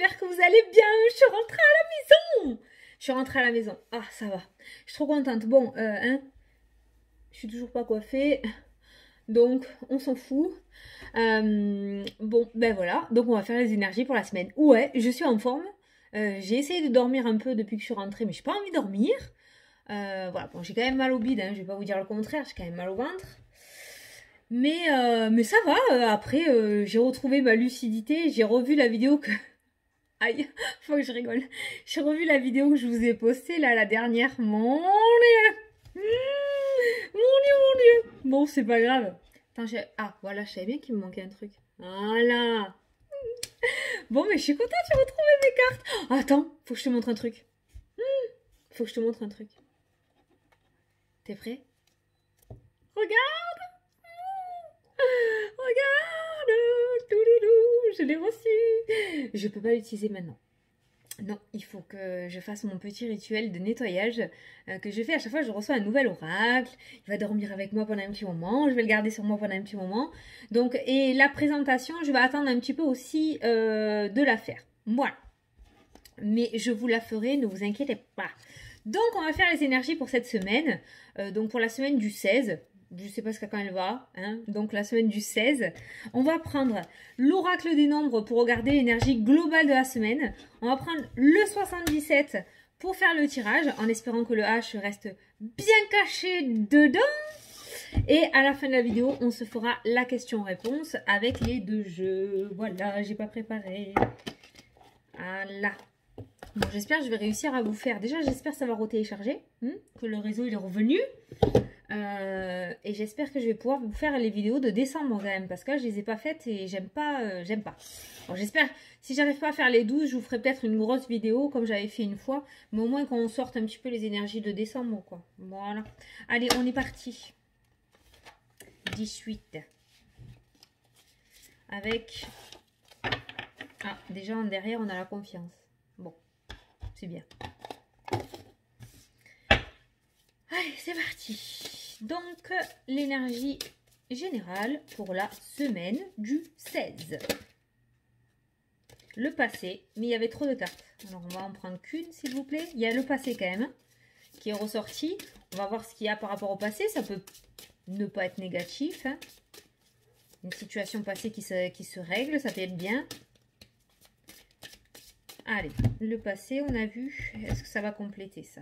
j'espère que vous allez bien. Je suis rentrée à la maison. Je suis rentrée à la maison. Ah, ça va. Je suis trop contente. Bon, je suis toujours pas coiffée. Donc, on s'en fout. Bon, ben voilà. Donc, on va faire les énergies pour la semaine. Ouais, je suis en forme. J'ai essayé de dormir un peu depuis que je suis rentrée, mais j'ai pas envie de dormir. Voilà, bon, j'ai quand même mal au bide, hein, je vais pas vous dire le contraire, j'ai quand même mal au ventre. Mais ça va, après, j'ai retrouvé ma lucidité, j'ai revu la vidéo que... Aïe, faut que je rigole. J'ai revu la vidéo que je vous ai postée, là, la dernière. Mon Dieu, mon Dieu. Bon, c'est pas grave. Attends, ah, voilà, je savais bien qu'il me manquait un truc. Voilà. Bon, mais je suis contente, j'ai retrouvé mes cartes. Oh, attends, faut que je te montre un truc. Faut que je te montre un truc. T'es prêt? Regarde! Regarde! Touloulou, je l'ai reçu. Je peux pas l'utiliser maintenant. Non, il faut que je fasse mon petit rituel de nettoyage que je fais à chaque fois que je reçois un nouvel oracle. Il va dormir avec moi pendant un petit moment. Je vais le garder sur moi pendant un petit moment. Donc, et la présentation, je vais attendre un petit peu aussi de la faire. Voilà. Mais je vous la ferai, ne vous inquiétez pas. Donc, on va faire les énergies pour cette semaine. Donc, pour la semaine du 16. Je ne sais pas jusqu'à quand elle va. Hein. Donc, la semaine du 16. On va prendre l'oracle des nombres pour regarder l'énergie globale de la semaine. On va prendre le 77 pour faire le tirage, en espérant que le H reste bien caché dedans. Et à la fin de la vidéo, on se fera la question-réponse avec les deux jeux. Voilà, j'ai pas préparé. Voilà. Bon, j'espère que je vais réussir à vous faire. Déjà, j'espère que ça va retélécharger, que le réseau il est revenu. Et j'espère que je vais pouvoir vous faire les vidéos de décembre quand même. Parce que là, je les ai pas faites et j'aime pas. Bon, j'espère, si j'arrive pas à faire les 12, je vous ferai peut-être une grosse vidéo comme j'avais fait une fois. Mais au moins qu'on sorte un petit peu les énergies de décembre, quoi. Voilà. Allez, on est parti. 18. Avec... Ah, déjà en derrière, on a la confiance. Bon, c'est bien. Allez, c'est parti. Donc, l'énergie générale pour la semaine du 16. Le passé, mais il y avait trop de cartes. Alors, on va en prendre qu'une, s'il vous plaît. Il y a le passé quand même, qui est ressorti. On va voir ce qu'il y a par rapport au passé. Ça peut ne pas être négatif. Hein. Une situation passée qui se règle, ça peut être bien. Allez, le passé, on a vu. Est-ce que ça va compléter ça?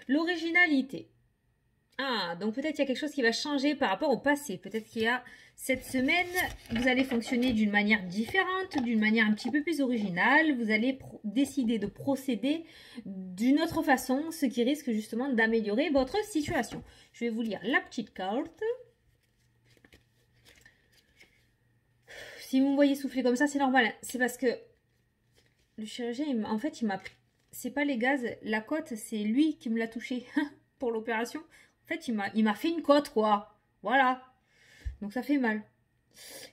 L'originalité. Ah, donc peut-être il y a quelque chose qui va changer par rapport au passé. Peut-être qu'il y a cette semaine, vous allez fonctionner d'une manière différente, d'une manière un petit peu plus originale. Vous allez décider de procéder d'une autre façon, ce qui risque justement d'améliorer votre situation. Je vais vous lire la petite carte. Si vous me voyez souffler comme ça, c'est normal. Hein. C'est parce que le chirurgien, en fait, il m'a... C'est pas les gaz, la côte, c'est lui qui me l'a touché pour l'opération. En fait, il m'a fait une côte, quoi. Voilà. Donc, ça fait mal.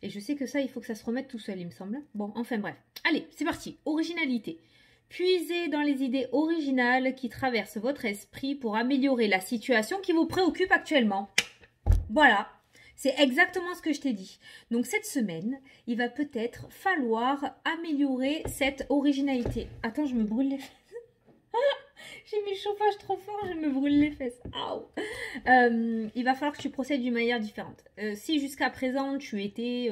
Et je sais que ça, il faut que ça se remette tout seul, il me semble. Bon, enfin, bref. Allez, c'est parti. Originalité. Puisez dans les idées originales qui traversent votre esprit pour améliorer la situation qui vous préoccupe actuellement. Voilà. C'est exactement ce que je t'ai dit. Donc, cette semaine, il va peut-être falloir améliorer cette originalité. Attends, je me brûle les fesses. J'ai mis le chauffage trop fort, je me brûle les fesses. Il va falloir que tu procèdes d'une manière différente. Si jusqu'à présent, tu étais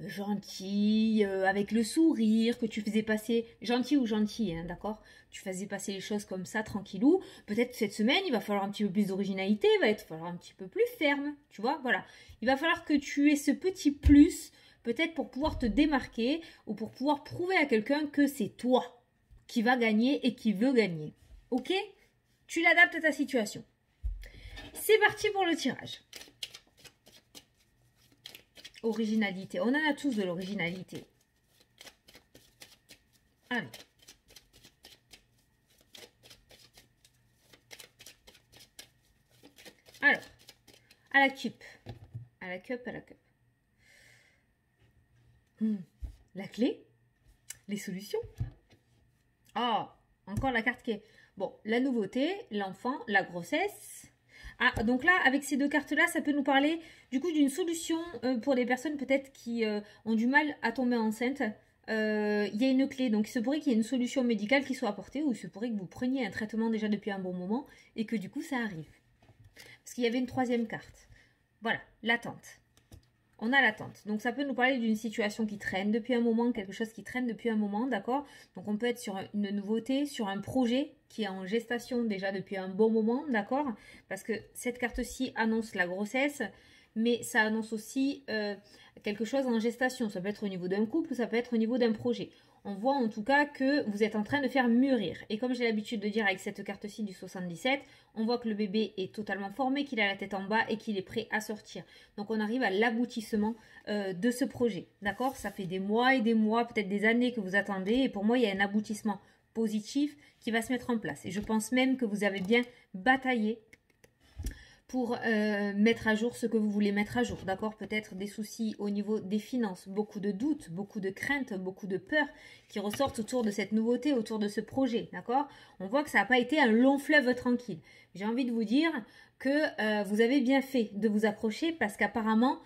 gentil, avec le sourire, que tu faisais passer... Gentil ou gentil, hein, d'accord? Tu faisais passer les choses comme ça, tranquillou. Peut-être cette semaine, il va falloir un petit peu plus d'originalité, il va falloir un petit peu plus ferme, tu vois, voilà. Il va falloir que tu aies ce petit plus, peut-être pour pouvoir te démarquer ou pour pouvoir prouver à quelqu'un que c'est toi qui va gagner et qui veut gagner. Ok? Tu l'adaptes à ta situation. C'est parti pour le tirage. Originalité. On en a tous de l'originalité. Allez. Alors, à la cup. À la cup, à la cup. La clé. Les solutions. Ah, encore la carte qui est... Bon, la nouveauté, l'enfant, la grossesse. Ah, donc là, avec ces deux cartes-là, ça peut nous parler du coup d'une solution pour des personnes peut-être qui ont du mal à tomber enceinte. il y a une clé. Donc il se pourrait qu'il y ait une solution médicale qui soit apportée ou il se pourrait que vous preniez un traitement déjà depuis un bon moment et que du coup ça arrive. Parce qu'il y avait une troisième carte. Voilà, l'attente. On a l'attente. Donc ça peut nous parler d'une situation qui traîne depuis un moment, quelque chose qui traîne depuis un moment, d'accord? Donc on peut être sur une nouveauté, sur un projet qui est en gestation déjà depuis un bon moment, d'accord? Parce que cette carte-ci annonce la grossesse, mais ça annonce aussi quelque chose en gestation. Ça peut être au niveau d'un couple, ça peut être au niveau d'un projet. On voit en tout cas que vous êtes en train de faire mûrir. Et comme j'ai l'habitude de dire avec cette carte-ci du 77, on voit que le bébé est totalement formé, qu'il a la tête en bas et qu'il est prêt à sortir. Donc on arrive à l'aboutissement de ce projet. D'accord? Ça fait des mois et des mois, peut-être des années que vous attendez. Et pour moi, il y a un aboutissement positif qui va se mettre en place. Et je pense même que vous avez bien bataillé pour mettre à jour ce que vous voulez mettre à jour, d'accord? Peut-être des soucis au niveau des finances, beaucoup de doutes, beaucoup de craintes, beaucoup de peurs qui ressortent autour de cette nouveauté, autour de ce projet, d'accord? On voit que ça n'a pas été un long fleuve tranquille. J'ai envie de vous dire que vous avez bien fait de vous accrocher parce qu'apparemment,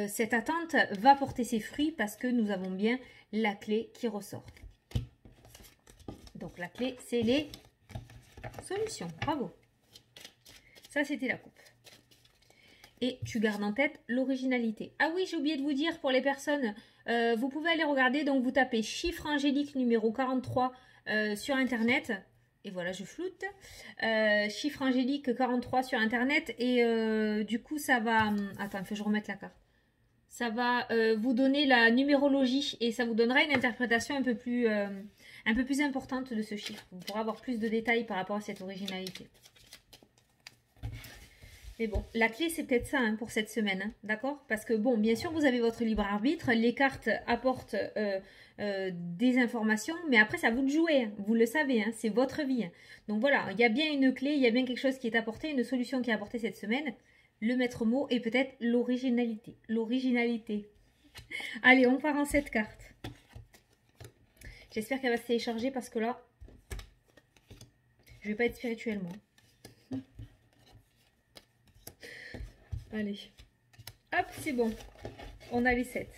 cette attente va porter ses fruits parce que nous avons bien la clé qui ressort. Donc la clé, c'est les solutions. Bravo. Ça, c'était la coupe. Et tu gardes en tête l'originalité. Ah oui, j'ai oublié de vous dire pour les personnes, vous pouvez aller regarder, donc vous tapez chiffre angélique numéro 43 sur Internet. Et voilà, je floute. Chiffre angélique 43 sur Internet. Et du coup, ça va... Attends, il faut que je remette la carte. Ça va vous donner la numérologie et ça vous donnera une interprétation un peu plus importante de ce chiffre. Vous pourrez avoir plus de détails par rapport à cette originalité. Mais bon, la clé, c'est peut-être ça hein, pour cette semaine, hein, d'accord? Parce que bon, bien sûr, vous avez votre libre arbitre. Les cartes apportent des informations, mais après, c'est à vous de jouer. Hein, vous le savez, hein, c'est votre vie. Hein. Donc voilà, il y a bien une clé, il y a bien quelque chose qui est apporté, une solution qui est apportée cette semaine. Le maître mot est peut-être l'originalité. L'originalité. Allez, on part en cette carte. J'espère qu'elle va se télécharger parce que là, je vais pas être spirituelle, moi. Allez, hop, c'est bon. On a les 7.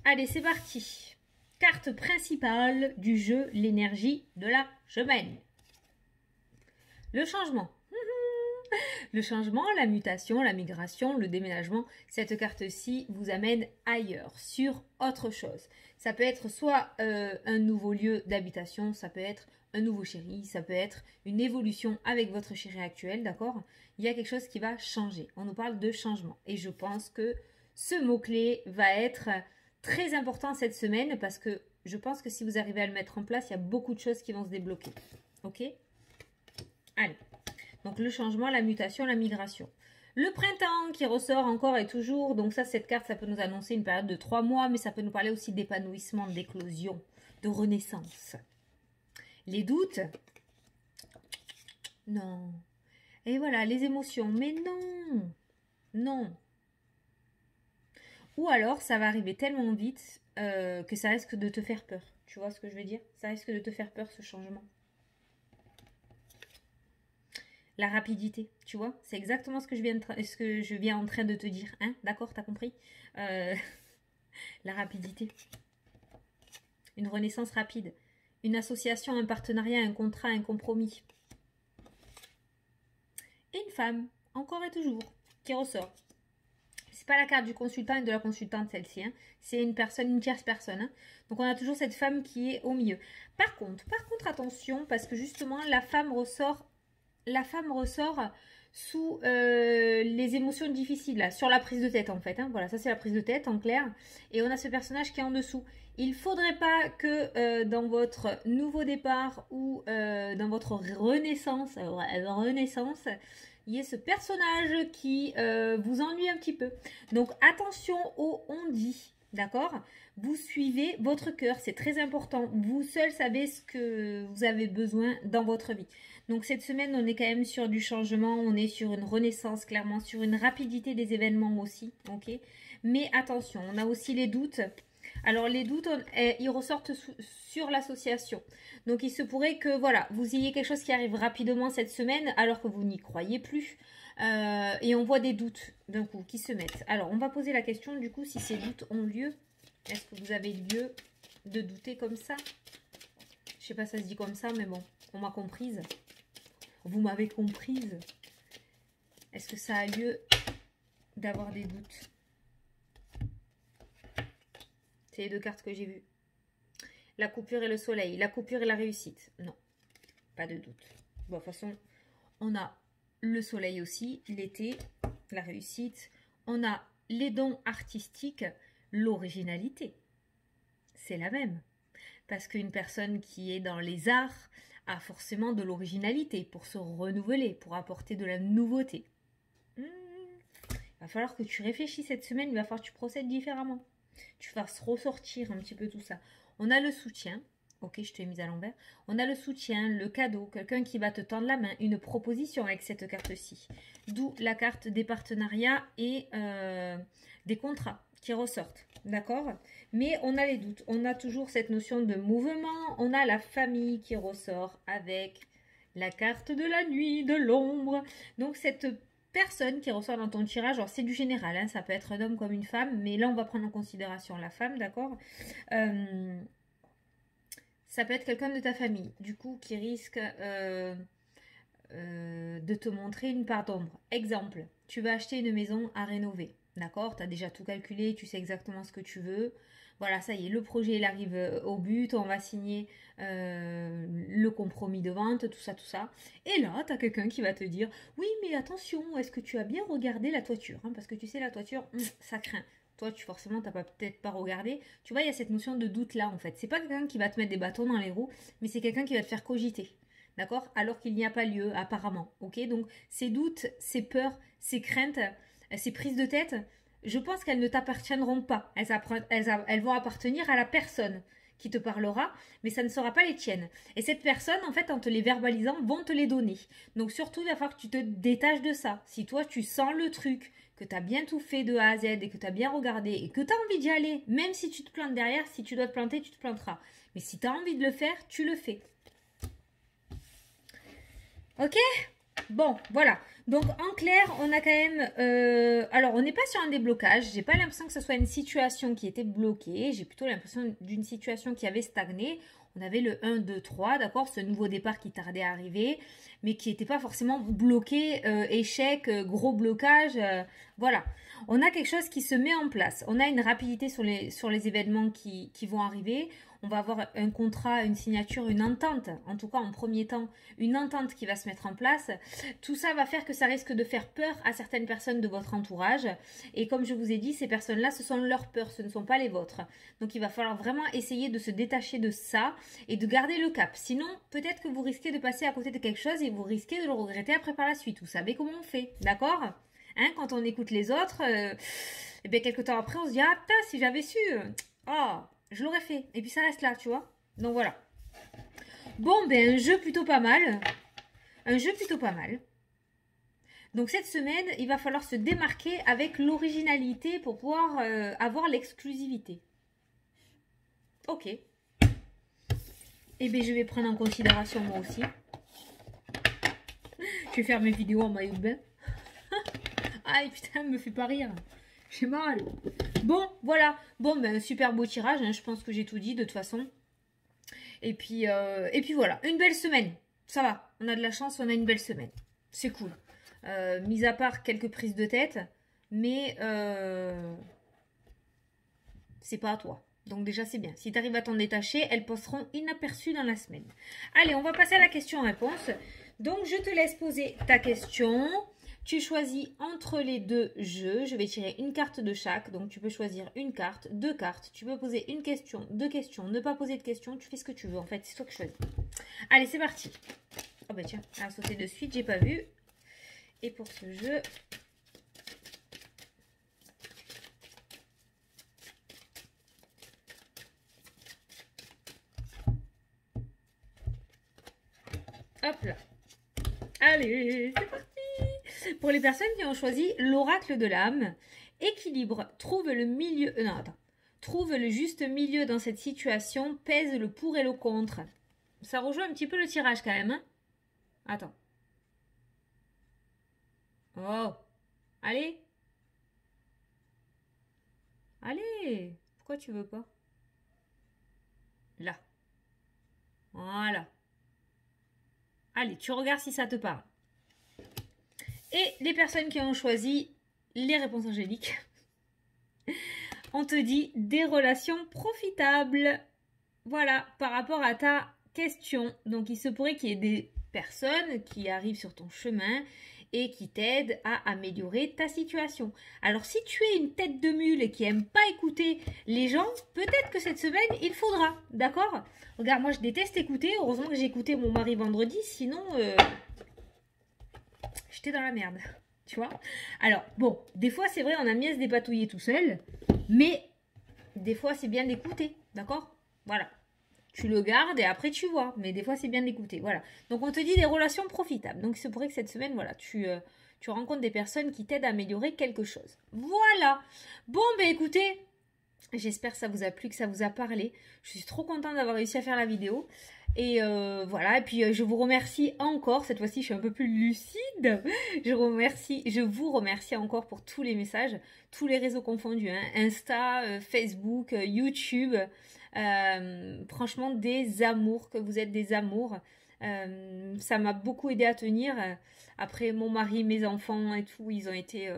Allez, c'est parti. Carte principale du jeu, l'énergie de la semaine. Le changement. Le changement, la mutation, la migration, le déménagement, cette carte-ci vous amène ailleurs, sur autre chose. Ça peut être soit un nouveau lieu d'habitation, ça peut être un nouveau chéri, ça peut être une évolution avec votre chéri actuel, d'accord? Il y a quelque chose qui va changer. On nous parle de changement. Et je pense que ce mot-clé va être très important cette semaine parce que je pense que si vous arrivez à le mettre en place, il y a beaucoup de choses qui vont se débloquer. Ok? Allez. Donc le changement, la mutation, la migration. Le printemps qui ressort encore et toujours. Donc ça, cette carte, ça peut nous annoncer une période de 3 mois, mais ça peut nous parler aussi d'épanouissement, d'éclosion, de renaissance. Les doutes. Non. Et voilà, les émotions. Mais non. Non. Ou alors, ça va arriver tellement vite que ça risque de te faire peur. Tu vois ce que je veux dire? Ça risque de te faire peur, ce changement. La rapidité, tu vois, c'est exactement ce que je viens en train de te dire, hein, d'accord, t'as compris la rapidité, une renaissance rapide, une association, un partenariat, un contrat, un compromis. Et une femme, encore et toujours, qui ressort. C'est pas la carte du consultant et de la consultante celle-ci, hein. C'est une personne, une tierce personne. Hein. Donc on a toujours cette femme qui est au milieu. Par contre, attention, parce que justement la femme ressort sous les émotions difficiles, là, sur la prise de tête en fait. Hein. Voilà, ça c'est la prise de tête en clair. Et on a ce personnage qui est en dessous. Il ne faudrait pas que dans votre nouveau départ ou dans votre renaissance, il y ait ce personnage qui vous ennuie un petit peu. Donc attention au on dit. D'accord? Vous suivez votre cœur, c'est très important. Vous seul savez ce que vous avez besoin dans votre vie. Donc cette semaine, on est quand même sur du changement, on est sur une renaissance, clairement, sur une rapidité des événements aussi, ok? Mais attention, on a aussi les doutes. Alors les doutes, ils ressortent sur l'association. Donc il se pourrait que, voilà, vous ayez quelque chose qui arrive rapidement cette semaine alors que vous n'y croyez plus. Et on voit des doutes d'un coup qui se mettent. Alors, on va poser la question du coup si ces doutes ont lieu. Est-ce que vous avez lieu de douter comme ça? Je sais pas, ça se dit comme ça, mais bon, on m'a comprise. Vous m'avez comprise. Est-ce que ça a lieu d'avoir des doutes? C'est les deux cartes que j'ai vues. La coupure et le soleil. La coupure et la réussite. Non, pas de doute. Bon, de toute façon, on a le soleil aussi, l'été, la réussite. On a les dons artistiques, l'originalité. C'est la même. Parce qu'une personne qui est dans les arts a forcément de l'originalité pour se renouveler, pour apporter de la nouveauté. Il va falloir que tu réfléchisses cette semaine, il va falloir que tu procèdes différemment. Tu fasses ressortir un petit peu tout ça. On a le soutien. Ok, je t'ai mise à l'envers. On a le soutien, le cadeau, quelqu'un qui va te tendre la main, une proposition avec cette carte-ci. D'où la carte des partenariats et des contrats qui ressortent. D'accord? Mais on a les doutes. On a toujours cette notion de mouvement. On a la famille qui ressort avec la carte de la nuit, de l'ombre. Donc cette personne qui ressort dans ton tirage, alors c'est du général, hein, ça peut être un homme comme une femme, mais là on va prendre en considération la femme, d'accord? Ça peut être quelqu'un de ta famille, du coup, qui risque de te montrer une part d'ombre. Exemple, tu vas acheter une maison à rénover, d'accord? Tu as déjà tout calculé, tu sais exactement ce que tu veux. Voilà, ça y est, le projet il arrive au but, on va signer le compromis de vente, tout ça, tout ça. Et là, tu as quelqu'un qui va te dire, oui, mais attention, est-ce que tu as bien regardé la toiture, hein? Parce que tu sais, la toiture, ça craint. Toi, forcément, tu n'as peut-être pas regardé. Tu vois, il y a cette notion de doute là, en fait. C'est pas quelqu'un qui va te mettre des bâtons dans les roues, mais c'est quelqu'un qui va te faire cogiter. D'accord? Alors qu'il n'y a pas lieu, apparemment. Ok? Donc, ces doutes, ces peurs, ces craintes, ces prises de tête, je pense qu'elles ne t'appartiendront pas. Elles vont appartenir à la personne qui te parlera, mais ça ne sera pas les tiennes. Et cette personne, en fait, en te les verbalisant, vont te les donner. Donc, surtout, il va falloir que tu te détaches de ça. Si toi, tu sens le truc, que tu as bien tout fait de A à Z et que tu as bien regardé et que tu as envie d'y aller, même si tu te plantes derrière, si tu dois te planter, tu te planteras. Mais si tu as envie de le faire, tu le fais. Ok? Bon, voilà. Donc, en clair, on a quand même... alors, on n'est pas sur un déblocage. J'ai pas l'impression que ce soit une situation qui était bloquée. J'ai plutôt l'impression d'une situation qui avait stagné. On avait le 1, 2, 3, d'accord? Ce nouveau départ qui tardait à arriver, mais qui n'était pas forcément bloqué, échec, gros blocage. Voilà. On a quelque chose qui se met en place. On a une rapidité sur les événements qui vont arriver. On va avoir un contrat, une signature, une entente, en tout cas en premier temps, une entente qui va se mettre en place. Tout ça va faire que ça risque de faire peur à certaines personnes de votre entourage. Et comme je vous ai dit, ces personnes-là, ce sont leurs peurs, ce ne sont pas les vôtres. Donc il va falloir vraiment essayer de se détacher de ça et de garder le cap. Sinon, peut-être que vous risquez de passer à côté de quelque chose et vous risquez de le regretter après par la suite. Vous savez comment on fait, d'accord? Hein, quand on écoute les autres, et bien quelques temps après, on se dit « Ah putain, si j'avais su oh, je l'aurais fait. » Et puis ça reste là, tu vois. Donc voilà. Bon, ben un jeu plutôt pas mal. Un jeu plutôt pas mal. Donc cette semaine, il va falloir se démarquer avec l'originalité pour pouvoir avoir l'exclusivité. Ok. Et bien je vais prendre en considération moi aussi. Je vais faire mes vidéos en maillot de bain. Aïe putain, me fait pas rire. J'ai mal. Bon, voilà. Bon, ben super beau tirage. Hein. Je pense que j'ai tout dit de toute façon. Et puis voilà. Une belle semaine. Ça va. On a de la chance, on a une belle semaine. C'est cool. Mis à part quelques prises de tête. Mais c'est pas à toi. Donc déjà, c'est bien. Si tu arrives à t'en détacher, elles passeront inaperçues dans la semaine. Allez, on va passer à la question-réponse. Donc, je te laisse poser ta question. Tu choisis entre les deux jeux. Je vais tirer une carte de chaque. Donc, tu peux choisir une carte, deux cartes. Tu peux poser une question, deux questions. Ne pas poser de questions. Tu fais ce que tu veux. En fait, c'est toi qui choisis. Allez, c'est parti. Oh bah tiens, elle a sauté de suite. J'ai pas vu. Et pour ce jeu... Hop là. Allez, c'est parti. Pour les personnes qui ont choisi l'oracle de l'âme, équilibre, trouve le milieu... non, attends. Trouve le juste milieu dans cette situation, pèse le pour et le contre. Ça rejoint un petit peu le tirage quand même. Hein, attends. Oh, allez. Allez. Pourquoi tu veux pas? Là. Voilà. Allez, tu regardes si ça te parle. Et les personnes qui ont choisi les réponses angéliques, on te dit des relations profitables. Voilà, par rapport à ta question. Donc, il se pourrait qu'il y ait des personnes qui arrivent sur ton chemin et qui t'aident à améliorer ta situation. Alors, si tu es une tête de mule et qui n'aime pas écouter les gens, peut-être que cette semaine, il faudra. D'accord? Regarde, moi, je déteste écouter. Heureusement que j'ai écouté mon mari vendredi. Sinon, j'étais dans la merde. Tu vois? Alors, bon, des fois, c'est vrai, on aime bien se dépatouiller tout seul. Mais, des fois, c'est bien d'écouter. D'accord? Voilà. Tu le gardes et après tu vois. Mais des fois, c'est bien d'écouter. Voilà. Donc, on te dit des relations profitables. Donc, c'est pourrait que cette semaine, voilà, tu rencontres des personnes qui t'aident à améliorer quelque chose. Voilà. Bon, ben écoutez, j'espère que ça vous a plu, que ça vous a parlé. Je suis trop contente d'avoir réussi à faire la vidéo. Et voilà, et puis je vous remercie encore, cette fois-ci je suis un peu plus lucide, je vous remercie encore pour tous les messages, tous les réseaux confondus, hein, Insta, Facebook, YouTube, franchement des amours, que vous êtes des amours, ça m'a beaucoup aidé à tenir, après mon mari, mes enfants et tout, ils ont été...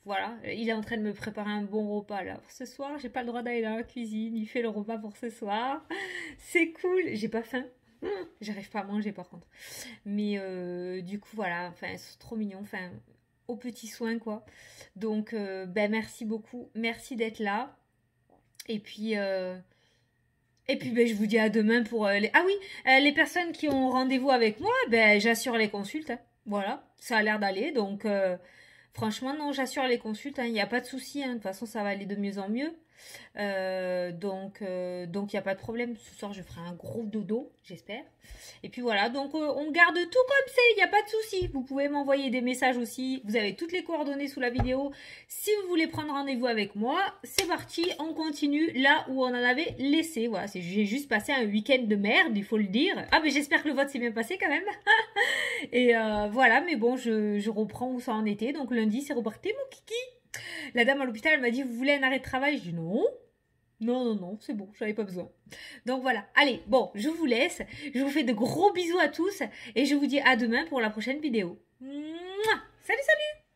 voilà, il est en train de me préparer un bon repas là. Pour ce soir, j'ai pas le droit d'aller dans la cuisine. Il fait le repas pour ce soir. C'est cool. J'ai pas faim. J'arrive pas à manger par contre. Mais du coup, voilà. Enfin, c'est trop mignon. Enfin, aux petits soins quoi. Donc, ben merci beaucoup. Merci d'être là. Et puis, ben, je vous dis à demain pour les. Ah oui, les personnes qui ont rendez-vous avec moi, ben j'assure les consultes, hein. Voilà, ça a l'air d'aller. Donc, franchement, non, j'assure les consultes. Il n'y a pas de souci. Hein. De toute façon, ça va aller de mieux en mieux. Donc, il n'y a pas de problème. Ce soir, je ferai un gros dodo, j'espère. Et puis voilà, donc on garde tout comme c'est, il n'y a pas de souci. Vous pouvez m'envoyer des messages aussi. Vous avez toutes les coordonnées sous la vidéo. Si vous voulez prendre rendez-vous avec moi, c'est parti. On continue là où on en avait laissé. Voilà, j'ai juste passé un week-end de merde, il faut le dire. Ah, mais j'espère que le vote s'est bien passé quand même. Et voilà, mais bon, je reprends où ça en était. Donc lundi, c'est reparti, mon kiki. La dame à l'hôpital, elle m'a dit, vous voulez un arrêt de travail? Je dis non. Non, non, non, c'est bon, j'avais pas besoin. Donc voilà, allez, bon, je vous laisse. Je vous fais de gros bisous à tous et je vous dis à demain pour la prochaine vidéo. Mouah. Salut, salut!